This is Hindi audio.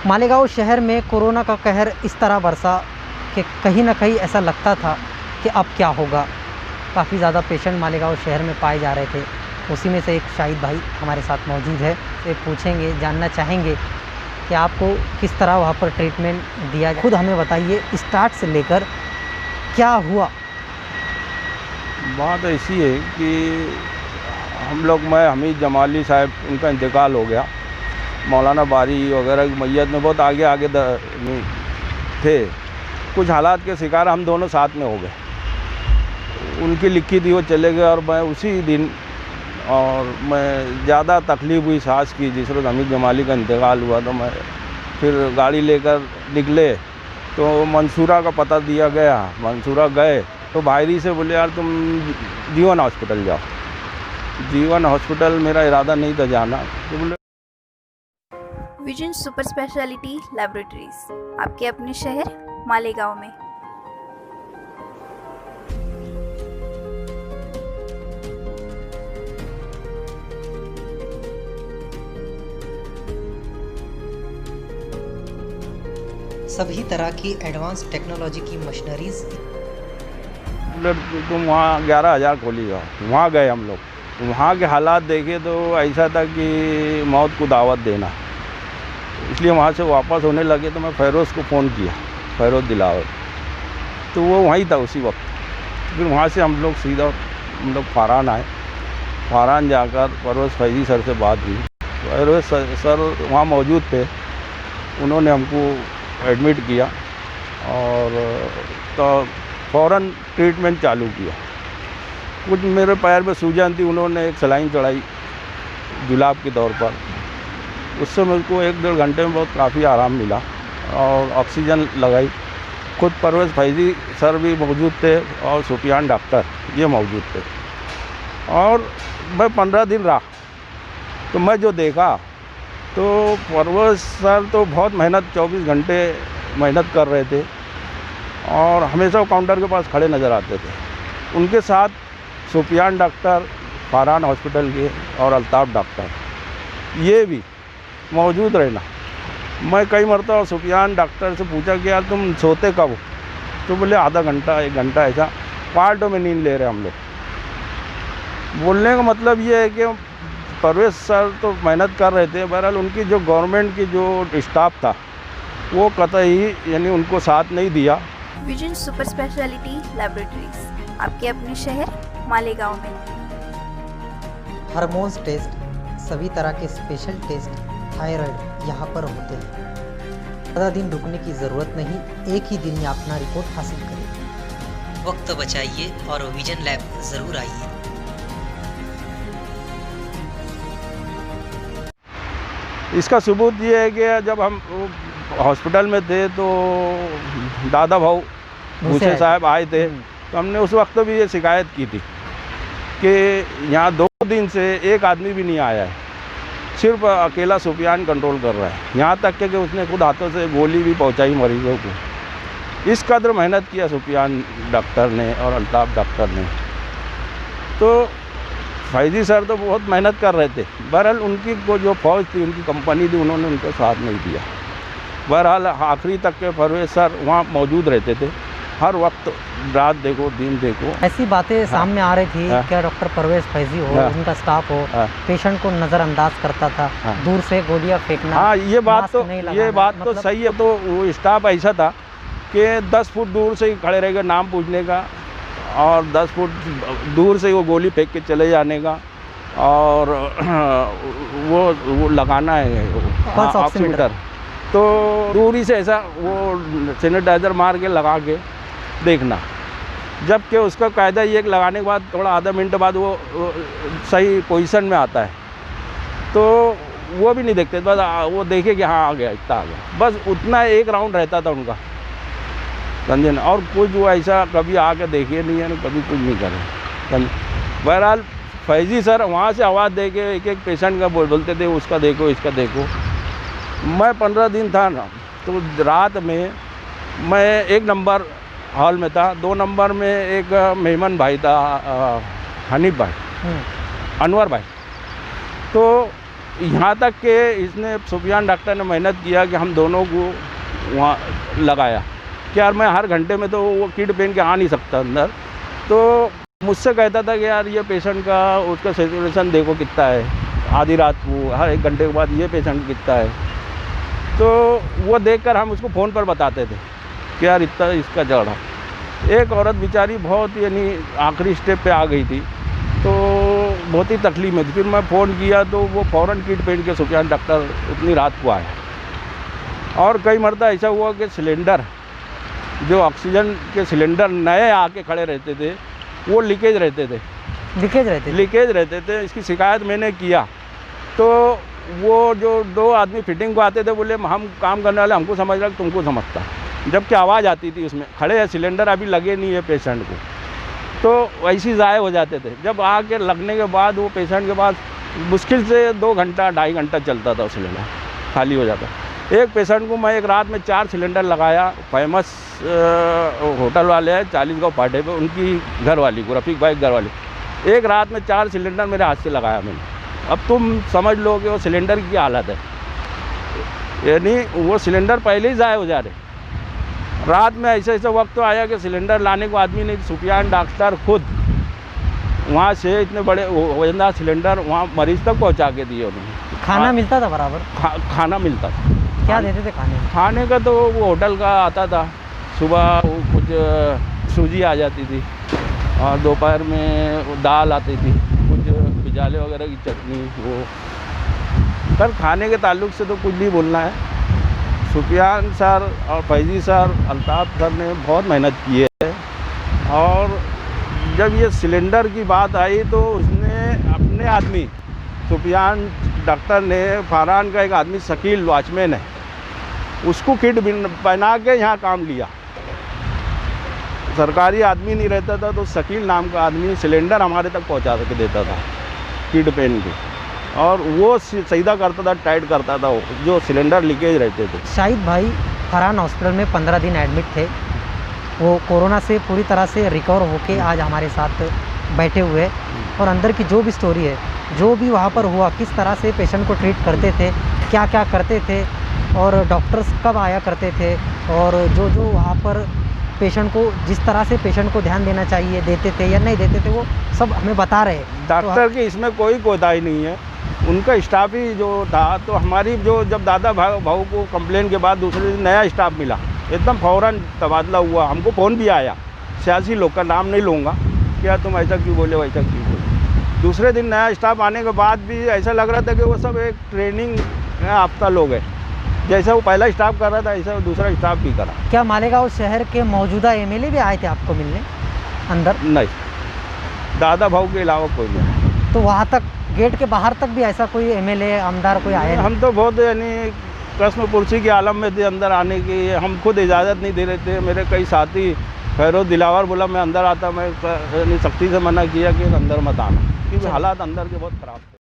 मालेगांव शहर में कोरोना का कहर इस तरह बरसा कि कहीं ना कहीं ऐसा लगता था कि अब क्या होगा। काफ़ी ज़्यादा पेशेंट मालेगांव शहर में पाए जा रहे थे। उसी में से एक शाहिद भाई हमारे साथ मौजूद है। से पूछेंगे, जानना चाहेंगे कि आपको किस तरह वहाँ पर ट्रीटमेंट दिया। खुद हमें बताइए स्टार्ट से लेकर क्या हुआ। बात ऐसी है कि हम लोग में हमीद जमाली साहब, उनका इंतकाल हो गया। मौलाना बारी वगैरह की मैयत में बहुत आगे आगे थे। कुछ हालात के शिकार हम दोनों साथ में हो गए। उनकी लिखी थी वो चले गए और मैं उसी दिन, और मैं ज़्यादा तकलीफ़ हुई सांस की। जिस रोज़ हमीद जमाली का इंतकाल हुआ तो मैं फिर गाड़ी लेकर निकले तो मंसूरा का पता दिया गया। मंसूरा गए तो बाहरी से बोले यार तुम जीवन हॉस्पिटल जाओ। जीवन हॉस्पिटल मेरा इरादा नहीं था जाना, तो बोले विजन सुपर स्पेशलिटी लैबोरेटरीज, आपके अपने शहर मालेगांव में। सभी तरह की एडवांस टेक्नोलॉजी की मशीनरीज। तुम वहाँ 11,000 खोली जाओ। वहाँ गए हम लोग, वहाँ के हालात देखे तो ऐसा था कि मौत को दावत देना। इसलिए वहाँ से वापस होने लगे तो मैं फ़ैरोज़ को फ़ोन किया, फ़ैरोज़ दिलावर, तो वो वहीं था उसी वक्त। फिर वहाँ से हम लोग सीधा फारान आए। फारान जाकर परवेज़ फैज़ी सर से बात हुई। परवेज़ सर वहाँ मौजूद थे। उन्होंने हमको एडमिट किया और तो फ़ौरन ट्रीटमेंट चालू किया। कुछ मेरे पैर में सूजन थी, उन्होंने एक सलाइन चढ़ाई जुलाब के तौर पर। उससे मुझको 1-1.5 घंटे में बहुत काफ़ी आराम मिला और ऑक्सीजन लगाई। खुद परवेज़ फैज़ी सर भी मौजूद थे और सुफियान डॉक्टर ये मौजूद थे। और मैं 15 दिन रहा तो मैं जो देखा तो परवेज़ सर तो बहुत मेहनत, 24 घंटे मेहनत कर रहे थे और हमेशा काउंटर के पास खड़े नज़र आते थे। उनके साथ सुफियान डॉक्टर फारान हॉस्पिटल के और अल्ताफ़ डॉक्टर ये भी मौजूद रहना। मैं कई मरतबा सुफियान डॉक्टर से पूछा कि यार तुम सोते कब हो, तो बोले आधा घंटा 1 घंटा, ऐसा पार्टों में नींद ले रहे हम लोग। बोलने का मतलब ये है कि परवेज़ सर तो मेहनत कर रहे थे। बहरहाल उनकी जो गवर्नमेंट की जो स्टाफ था वो कतई यानी उनको साथ नहीं दिया। विजन सुपर स्पेशलिटी लैबोरेटरीज, आपके अपने शहर मालेगांव में। हार्मोन्स टेस्ट, सभी तरह के स्पेशल टेस्ट, थायराइड यहाँ पर होते हैं। ज़्यादा दिन रुकने की ज़रूरत नहीं, एक ही दिन में अपना रिपोर्ट हासिल करें। वक्त बचाइए और विजन लैब ज़रूर आइए। इसका सबूत ये है कि जब हम हॉस्पिटल में थे तो दादा भाऊ भूसे साहब आए थे, तो हमने उस वक्त भी ये शिकायत की थी कि यहाँ 2 दिन से एक आदमी भी नहीं आया है, सिर्फ अकेला सुफियान कंट्रोल कर रहा है। यहाँ तक कि उसने खुद हाथों से गोली भी पहुँचाई मरीजों को। इस कदर मेहनत किया सुफियान डॉक्टर ने और अल्ताफ़ डॉक्टर ने। तो फैज़ी सर तो बहुत मेहनत कर रहे थे। बहरहाल उनकी को जो फौज थी, उनकी कंपनी थी, उन्होंने उनको साथ नहीं दिया। बहरहाल आखिरी तक के परवेज़ सर वहाँ मौजूद रहते थे, हर वक्त, रात देखो दिन देखो। ऐसी बातें सामने आ रही थी क्या डॉक्टर परवेज़ फैज़ी हो, उनका स्टाफ हो, पेशेंट को नज़रअंदाज करता था, दूर से गोलियां फेंकना। हाँ, ये बात तो मतलब सही है। तो वो स्टाफ ऐसा था कि 10 फुट दूर से ही खड़े रहेगा नाम पूछने का, और 10 फुट दूर से वो गोली फेंक के चले जाने का, और वो लगाना है ऑक्सीमीटर, तो दूरी से ऐसा वो सैनिटाइज़र मार के लगा के देखना। जबकि उसका कायदा ये लगाने के बाद थोड़ा आधा मिनट बाद वो सही पोजीशन में आता है, तो वो भी नहीं देखते। बस वो देखे कि हाँ आ गया, इतना आ गया, बस उतना एक राउंड रहता था उनका, समझे ना। और कुछ वो ऐसा कभी आके देखे नहीं है ना, कभी कुछ नहीं करे। बहरहाल फैज़ी सर वहाँ से आवाज़ दे के एक पेशेंट का बोलते थे, उसका देखो, इसका देखो। मैं 15 दिन था ना, तो रात में मैं 1 नंबर हॉल में था, 2 नंबर में एक मेमन भाई था, हनीफ भाई, अनवर भाई। तो यहाँ तक कि इसने सुफियान डॉक्टर ने मेहनत किया कि हम दोनों को वहाँ लगाया कि यार मैं हर घंटे में तो वो किट पहन के आ नहीं सकता अंदर, तो मुझसे कहता था कि यार ये पेशेंट का उसका सेचुरेशन देखो कितना है, आधी रात को हर 1 घंटे के बाद ये पेशेंट कितना है, तो वो देखकर हम उसको फ़ोन पर बताते थे कि यार इतना इसका चढ़ रहा। एक औरत बेचारी बहुत यानी आखिरी स्टेप पे आ गई थी, तो बहुत ही तकलीफ में थी। फिर मैं फ़ोन किया तो वो फ़ौरन किट पहन के सुफियान डॉक्टर उतनी रात को आया। और कई मरतबा ऐसा हुआ कि सिलेंडर जो ऑक्सीजन के सिलेंडर नए आके खड़े रहते थे वो लीकेज रहते थे। इसकी शिकायत मैंने किया तो वो जो 2 आदमी फिटिंग को आते थे बोले हम काम करने वाले हमको समझ रहा तुमको समझता, जबकि आवाज़ आती थी उसमें खड़े हैं सिलेंडर अभी लगे नहीं है पेशेंट को, तो वैसे ज़ाय हो जाते थे। जब आके लगने के बाद वो पेशेंट के पास मुश्किल से 2 घंटा 2.5 घंटा चलता था, सिलेंडर खाली हो जाता। एक पेशेंट को मैं एक रात में 4 सिलेंडर लगाया। फेमस होटल वाले हैं 40 गाँव पाटे पे, उनकी घरवाली को, रफ़ीक भाई घरवाली, एक रात में 4 सिलेंडर मेरे हाथ से लगाया मैंने। अब तुम समझ लो कि वो सिलेंडर की हालत है, यानी वो सिलेंडर पहले ही ज़ाय हो जा रहे। रात में ऐसे वक्त तो आया कि सिलेंडर लाने को आदमी नहीं, सुफियान डॉक्टर खुद वहाँ से इतने बड़े वजनदार सिलेंडर वहाँ मरीज़ तक पहुँचा के दिए उन्होंने। खाना मिलता था बराबर? खाना मिलता था। क्या देते थे खाने में? खाने का तो वो होटल का आता था, सुबह वो कुछ सूजी आ जाती थी और दोपहर में दाल आती थी, कुछ बिजाले वगैरह की चटनी। वो सर खाने के ताल्लुक से तो कुछ नहीं बोलना है। सुफियान सर और फैजी सर, अल्ताफ़ सर ने बहुत मेहनत की है। और जब ये सिलेंडर की बात आई तो उसने अपने आदमी सुफियान डॉक्टर ने, फरहान का एक आदमी शकील वॉचमैन है, उसको किट पहना के यहाँ काम लिया। सरकारी आदमी नहीं रहता था तो शकील नाम का आदमी सिलेंडर हमारे तक पहुँचा के देता था किट पहन के, और वो सीधा करता था, टाइट करता था वो जो सिलेंडर लीकेज रहते थे। शाहिद भाई फरहान हॉस्पिटल में 15 दिन एडमिट थे। वो कोरोना से पूरी तरह से रिकवर होके आज हमारे साथ बैठे हुए हैं, और अंदर की जो भी स्टोरी है, जो भी वहाँ पर हुआ, किस तरह से पेशेंट को ट्रीट करते थे, क्या क्या करते थे, और डॉक्टर्स कब आया करते थे, और जो वहाँ पर पेशेंट को जिस तरह से पेशेंट को ध्यान देना चाहिए देते थे या नहीं देते थे, वो सब हमें बता रहे हैं। डॉक्टर की इसमें कोई कोताही नहीं है, उनका स्टाफ ही जो था। तो हमारी जो जब दादा भाऊ को कंप्लेन के बाद दूसरे दिन नया स्टाफ मिला, एकदम फ़ौरन तबादला हुआ। हमको फ़ोन भी आया, सियासी लोग का नाम नहीं लूँगा, क्या तुम ऐसा क्यों बोले वैसा क्यों बोले। दूसरे दिन नया स्टाफ आने के बाद भी ऐसा लग रहा था कि वो सब एक ट्रेनिंग याफ्ता लोग हैं, जैसा वो पहला स्टाफ कर रहा था ऐसा दूसरा स्टाफ भी करा। क्या मालेगांव शहर के मौजूदा एमएलए भी आए थे आपको मिलने अंदर? नहीं, दादा भाऊ के अलावा कोई नहीं। तो वहाँ तक गेट के बाहर तक भी ऐसा कोई एमएलए आमदार कोई आया? हम तो बहुत यानी कसम पुरसी के आलम में थे अंदर आने की, हम खुद इजाज़त नहीं दे रहे थे। मेरे कई साथी फैरोज दिलावर बोला मैं अंदर आता, मैं सख्ती से मना किया कि अंदर मत आना, क्योंकि हालात अंदर के बहुत ख़राब थे।